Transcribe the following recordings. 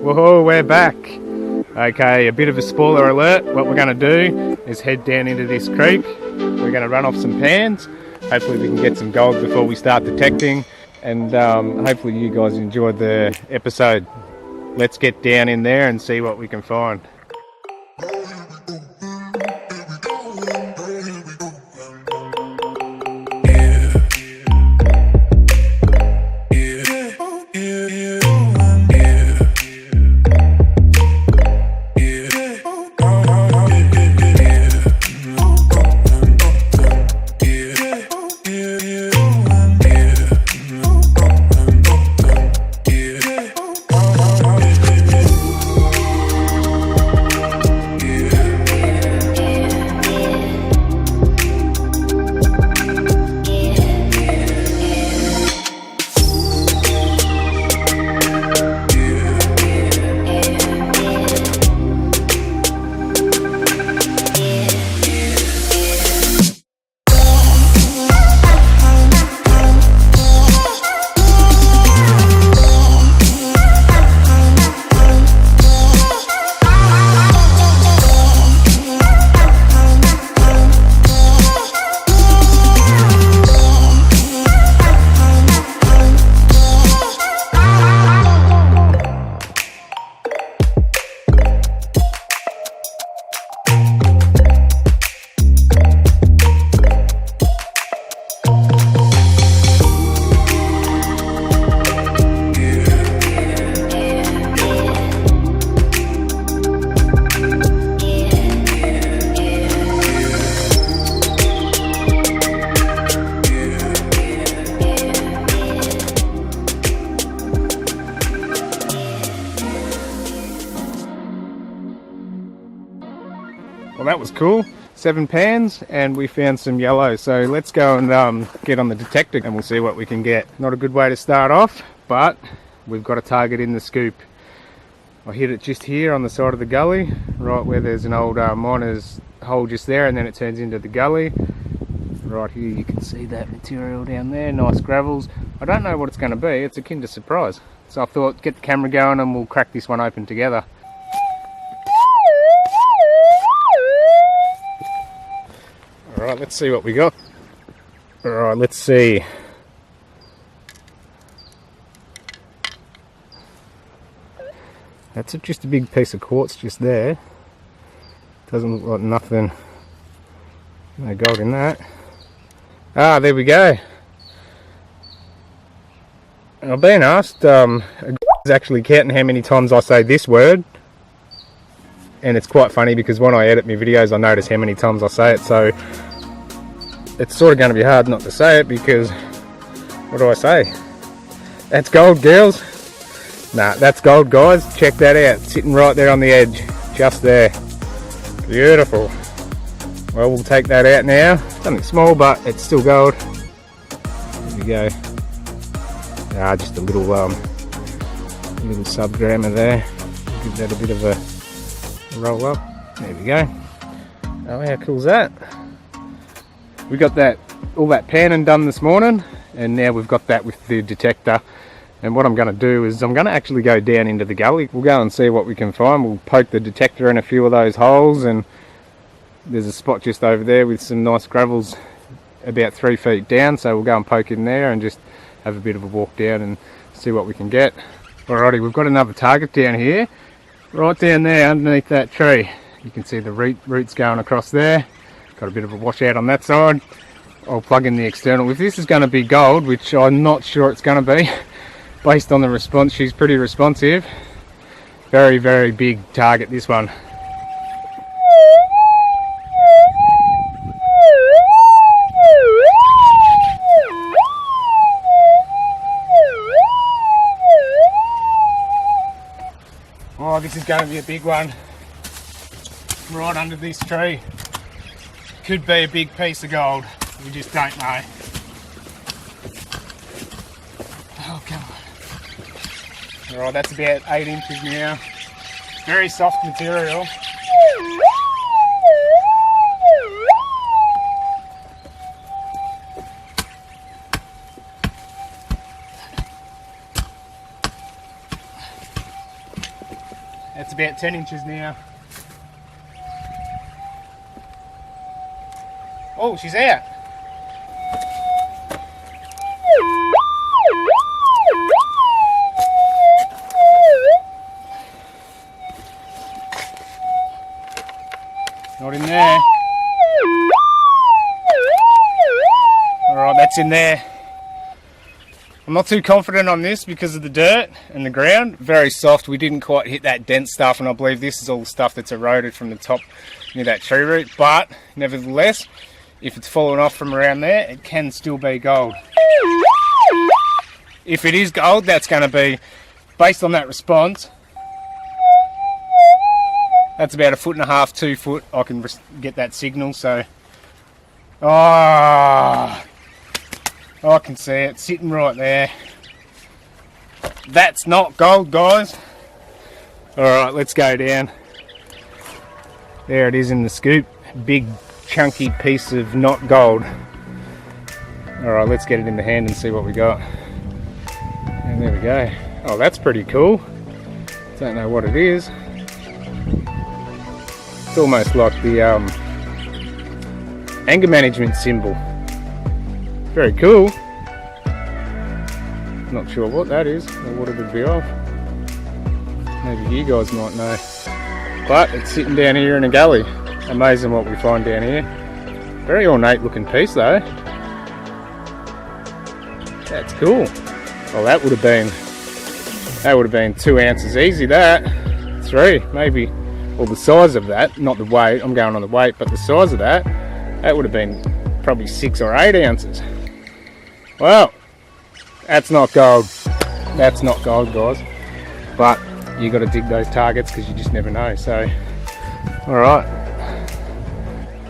Woohoo, we're back. Okay, a bit of a spoiler alert. What we're going to do is head down into this creek. We're going to run off some pans. Hopefully we can get some gold before we start detecting. And hopefully you guys enjoyed the episode. Let's get down in there and see what we can find. Well, that was cool. 7 pans and we found some yellow. So let's go and get on the detector and we'll see what we can get. Not a good way to start off, but we've got a target in the scoop. I hit it just here on the side of the gully, right where there's an old miner's hole just there, and then it turns into the gully. Right here you can see that material down there, nice gravels. I don't know what it's going to be, it's akin to surprise. So I thought get the camera going and we'll crack this one open together. Alright, let's see what we got. Alright, let's see. That's just a big piece of quartz just there. Doesn't look like nothing. No gold in that. Ah, there we go. And I've been asked, is actually counting how many times I say this word. And it's quite funny because when I edit my videos I notice how many times I say it, so it's sort of going to be hard not to say it because, what do I say? That's gold, girls. Nah, that's gold, guys. Check that out. Sitting right there on the edge. Just there. Beautiful. Well, we'll take that out now. Something small, but it's still gold. There we go. Ah, just a little sub-grammer there. Give that a bit of a roll up. There we go. Oh, how cool is that? We got that, all that panning done this morning, and now we've got that with the detector. And what I'm going to do is I'm going to actually go down into the gully. We'll go and see what we can find. We'll poke the detector in a few of those holes, and there's a spot just over there with some nice gravels about 3 feet down, so we'll go and poke in there and just have a bit of a walk down and see what we can get. Alrighty, we've got another target down here, right down there underneath that tree. You can see the roots going across there. Got a bit of a washout on that side. I'll plug in the external. If this is going to be gold, which I'm not sure it's going to be, based on the response, she's pretty responsive. Very, very big target, this one. Oh, this is going to be a big one. Right under this tree. Could be a big piece of gold. We just don't know. Oh, come on. Alright, that's about 8 inches now. Very soft material. That's about 10 inches now. Oh, she's out. Not in there. Alright, that's in there. I'm not too confident on this because of the dirt and the ground. Very soft. We didn't quite hit that dense stuff, and I believe this is all the stuff that's eroded from the top near that tree root. But nevertheless, if it's fallen off from around there, it can still be gold. If it is gold, that's going to be, based on that response, that's about 1.5 to 2 foot. I can get that signal. So, I can see it sitting right there. That's not gold, guys. Alright, let's go down. There it is in the scoop. Big chunky piece of not gold. Alright, let's get it in the hand and see what we got. And there we go. Oh, that's pretty cool. Don't know what it is. It's almost like the anger management symbol. Very cool. Not sure what that is or what it would be of. Maybe you guys might know. But it's sitting down here in a gully. Amazing what we find down here. Very ornate looking piece though. That's cool. Well, that would have been 2 ounces easy. That 3 maybe. Well, the size of that, not the weight. I'm going on the weight, but the size of that would have been probably 6 or 8 ounces. Well, that's not gold. That's not gold, guys. But you got to dig those targets because you just never know. So, all right.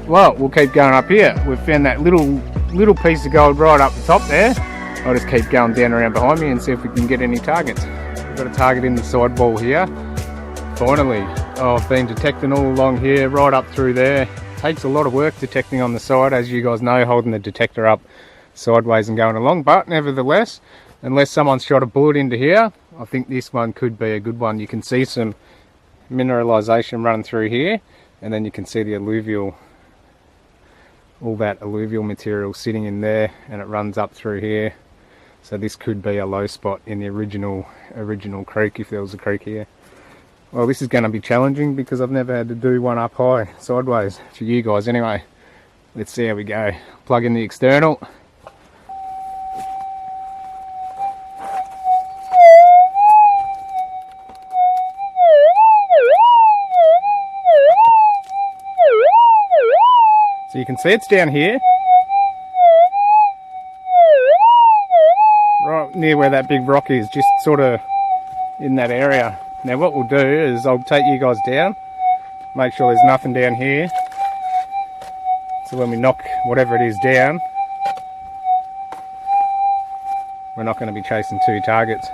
Well, we'll keep going up here. We've found that little piece of gold right up the top there. I'll just keep going down around behind me and see if we can get any targets. We've got a target in the sidewall here. Finally. Oh, I've been detecting all along here, right up through there. Takes a lot of work detecting on the side, as you guys know, holding the detector up sideways and going along. But nevertheless, unless someone's shot a bullet into here, I think this one could be a good one. You can see some mineralization running through here, and then you can see the alluvial, all that alluvial material sitting in there, and it runs up through here. So this could be a low spot in the original creek, if there was a creek here. Well, this is going to be challenging because I've never had to do one up high, sideways, for you guys anyway. Let's see how we go. Plug in the external. So you can see it's down here. Right near where that big rock is, just sort of in that area. Now what we'll do is I'll take you guys down, make sure there's nothing down here. So when we knock whatever it is down, we're not going to be chasing 2 targets.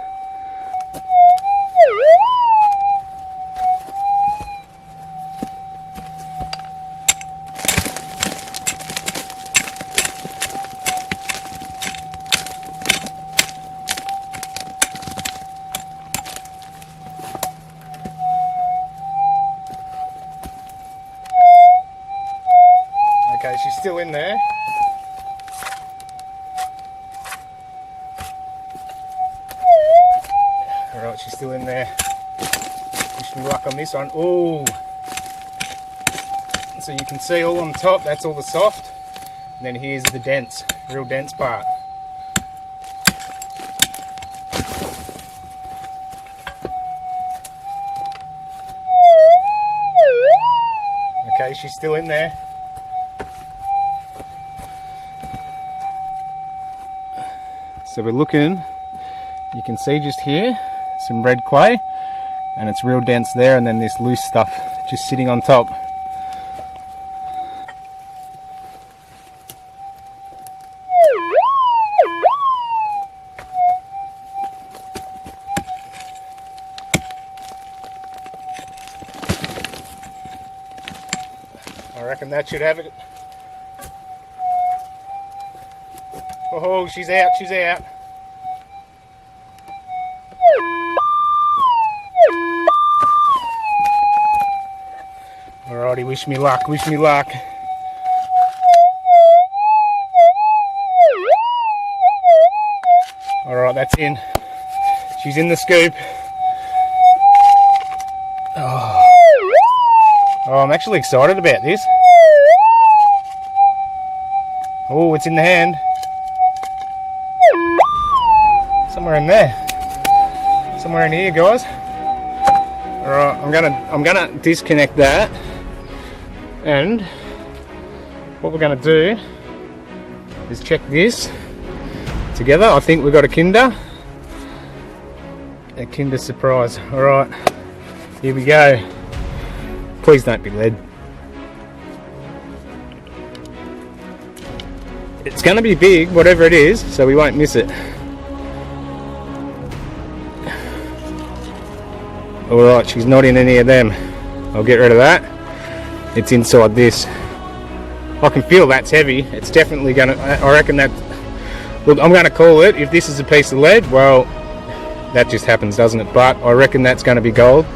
Okay, she's still in there. Alright, she's still in there. Wish me luck on this one. Oh! So you can see all on top, that's all the soft. And then here's the dense, real dense part. Okay, she's still in there. So we're looking, you can see just here, some red clay, and it's real dense there, and then this loose stuff just sitting on top. I reckon that should have it. Oh, she's out, she's out. Alrighty, wish me luck, wish me luck. Alright, that's in. She's in the scoop. Oh, I'm actually excited about this. Oh, it's in the hand. Somewhere in there. Somewhere in here, guys. Alright, I'm gonna disconnect that. And what we're gonna do is check this together. I think we've got a Kinder surprise. Alright, here we go. Please don't be lead. It's going to be big, whatever it is, so we won't miss it. Alright, she's not in any of them. I'll get rid of that. It's inside this. I can feel that's heavy. It's definitely going to, I reckon that, look, I'm going to call it, if this is a piece of lead, well, that just happens, doesn't it? But I reckon that's going to be gold,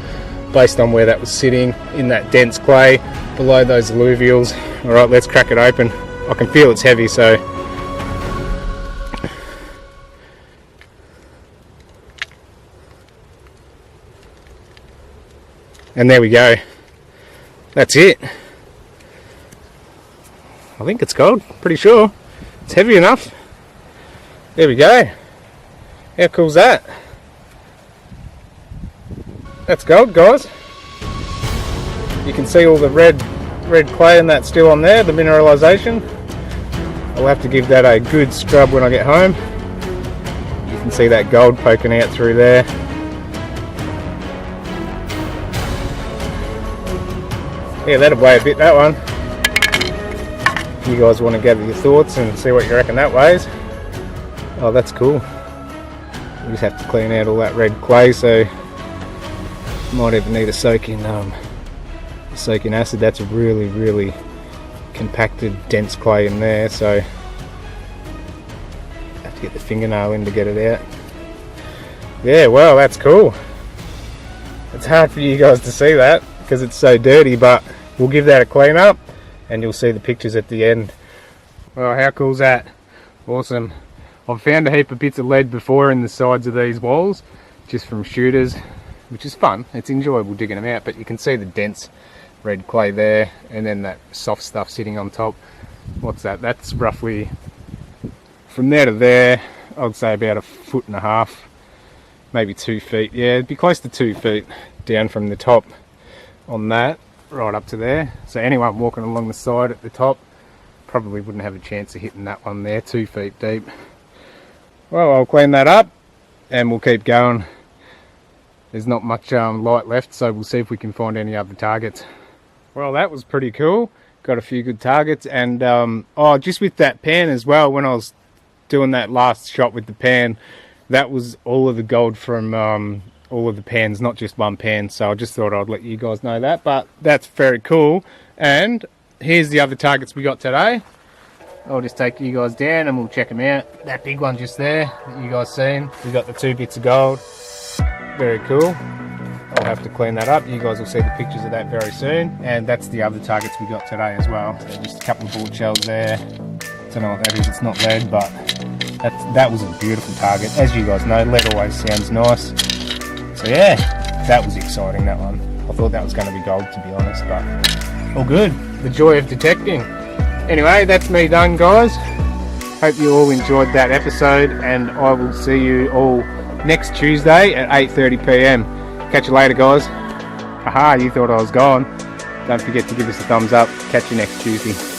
based on where that was sitting, in that dense clay, below those alluvials. Alright, let's crack it open. I can feel it's heavy, so. And there we go. That's it. I think it's gold, pretty sure. It's heavy enough. There we go. How cool's that? That's gold, guys. You can see all the red clay and that still on there, the mineralisation. I'll have to give that a good scrub when I get home. You can see that gold poking out through there. Yeah, that'll weigh a bit, that one. If you guys want to gather your thoughts and see what you reckon that weighs. Oh, that's cool. We just have to clean out all that red clay, so might even need a soak in acid. That's a really compacted, dense clay in there, so have to get the fingernail in to get it out. Yeah, well, that's cool. It's hard for you guys to see that because it's so dirty, but we'll give that a clean up and you'll see the pictures at the end. Well, how cool is that? Awesome. I've found a heap of bits of lead before in the sides of these walls, just from shooters, which is fun. It's enjoyable digging them out, but you can see the dense red clay there, and then that soft stuff sitting on top. What's that? That's roughly from there to there, I'd say about 1.5 feet, maybe 2 feet. Yeah, it'd be close to 2 feet down from the top on that, right up to there. So anyone walking along the side at the top probably wouldn't have a chance of hitting that one there, 2 feet deep. Well, I'll clean that up and we'll keep going. There's not much light left, so we'll see if we can find any other targets. Well, that was pretty cool. Got a few good targets, and oh, just with that pan as well, when I was doing that last shot with the pan, that was all of the gold from all of the pans, not just one pan. So I just thought I'd let you guys know that, but that's very cool. And here's the other targets we got today. I'll just take you guys down and we'll check them out. That big one just there that you guys seen, we got the 2 bits of gold. Very cool. I'll have to clean that up. You guys will see the pictures of that very soon. And that's the other targets we got today as well. Just a couple of bullet shells there. Don't know what that is, it's not lead, but that was a beautiful target. As you guys know, lead always sounds nice. So yeah, that was exciting, that one. I thought that was going to be gold, to be honest, but all good. The joy of detecting. Anyway, that's me done, guys. Hope you all enjoyed that episode, and I will see you all next Tuesday at 8:30 PM. Catch you later, guys. Haha, you thought I was gone. Don't forget to give us a thumbs up. Catch you next Tuesday.